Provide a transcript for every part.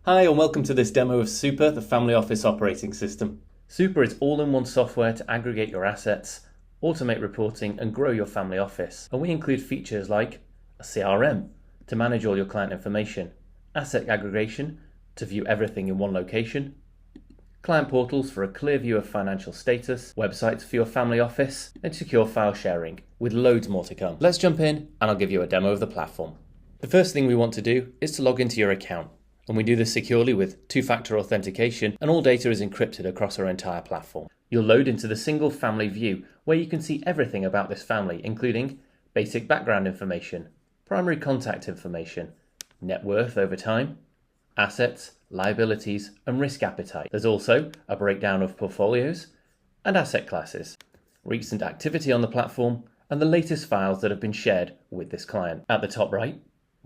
Hi and welcome to this demo of Super, the Family Office operating system. Super is all-in-one software to aggregate your assets, automate reporting and grow your family office. And we include features like a CRM to manage all your client information, asset aggregation to view everything in one location, client portals for a clear view of financial status, websites for your family office, and secure file sharing, with loads more to come. Let's jump in and I'll give you a demo of the platform. The first thing we want to do is to log into your account. And we do this securely with two-factor authentication, and all data is encrypted across our entire platform. You'll load into the single family view where you can see everything about this family, including basic background information, primary contact information, net worth over time, assets, liabilities, and risk appetite. There's also a breakdown of portfolios and asset classes, recent activity on the platform, and the latest files that have been shared with this client. At the top right,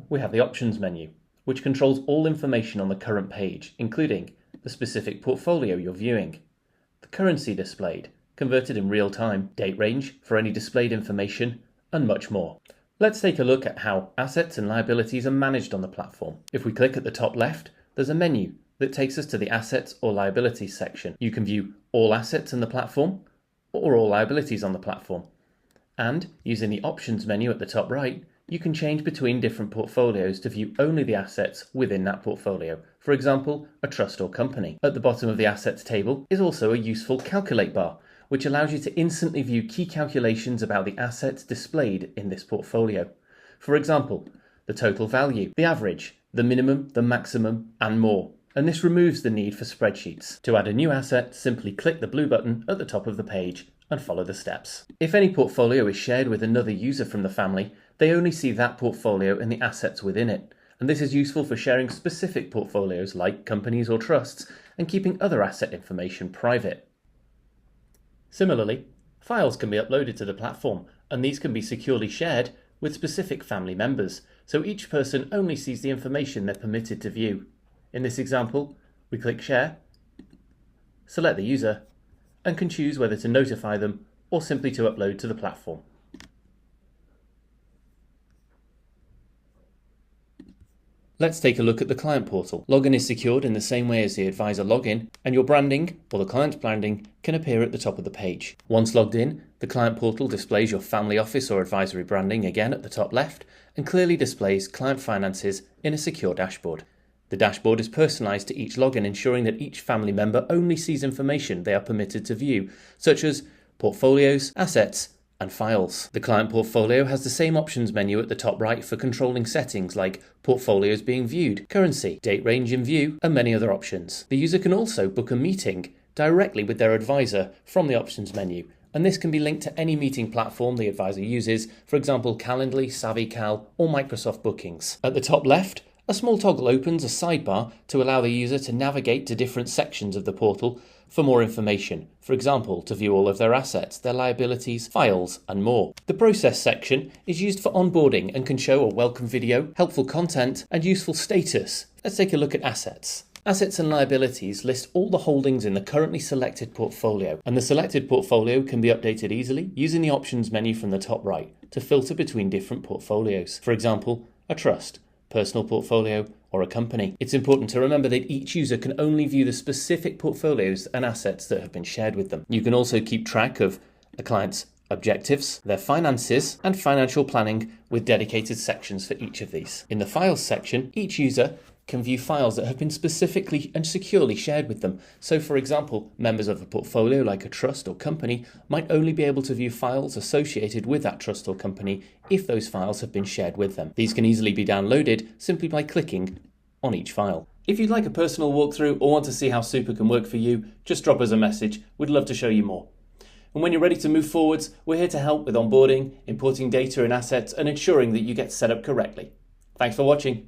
we have the options menu, which controls all information on the current page, including the specific portfolio you're viewing, the currency displayed, converted in real time, date range for any displayed information, and much more. Let's take a look at how assets and liabilities are managed on the platform. If we click at the top left, there's a menu that takes us to the assets or liabilities section. You can view all assets in the platform or all liabilities on the platform. And using the options menu at the top right, you can change between different portfolios to view only the assets within that portfolio. For example, a trust or company. At the bottom of the assets table is also a useful calculate bar, which allows you to instantly view key calculations about the assets displayed in this portfolio. For example, the total value, the average, the minimum, the maximum, and more. And this removes the need for spreadsheets. To add a new asset, simply click the blue button at the top of the page and follow the steps. If any portfolio is shared with another user from the family, they only see that portfolio and the assets within it. And this is useful for sharing specific portfolios like companies or trusts and keeping other asset information private. Similarly, files can be uploaded to the platform, and these can be securely shared with specific family members, so each person only sees the information they're permitted to view. In this example, we click Share, select the user, and can choose whether to notify them or simply to upload to the platform. Let's take a look at the client portal. Login is secured in the same way as the advisor login, and your branding, or the client's branding, can appear at the top of the page. Once logged in, the client portal displays your family office or advisory branding again at the top left, and clearly displays client finances in a secure dashboard. The dashboard is personalized to each login, ensuring that each family member only sees information they are permitted to view, such as portfolios, assets, and files. The client portfolio has the same options menu at the top right for controlling settings like portfolios being viewed, currency, date range in view, and many other options. The user can also book a meeting directly with their advisor from the options menu, and this can be linked to any meeting platform the advisor uses, for example Calendly, SavvyCal, or Microsoft Bookings. At the top left, a small toggle opens a sidebar to allow the user to navigate to different sections of the portal for more information, for example, to view all of their assets, their liabilities, files, and more. The process section is used for onboarding and can show a welcome video, helpful content, and useful status. Let's take a look at assets. Assets and liabilities list all the holdings in the currently selected portfolio, and the selected portfolio can be updated easily using the options menu from the top right to filter between different portfolios. For example, a trust, personal portfolio, or a company. It's important to remember that each user can only view the specific portfolios and assets that have been shared with them. You can also keep track of a client's objectives, their finances, and financial planning with dedicated sections for each of these. In the Files section, each user can view files that have been specifically and securely shared with them. So, for example, members of a portfolio like a trust or company might only be able to view files associated with that trust or company if those files have been shared with them. These can easily be downloaded simply by clicking on each file. If you'd like a personal walkthrough or want to see how Super can work for you, just drop us a message. We'd love to show you more. And when you're ready to move forwards, we're here to help with onboarding, importing data and assets, and ensuring that you get set up correctly. Thanks for watching.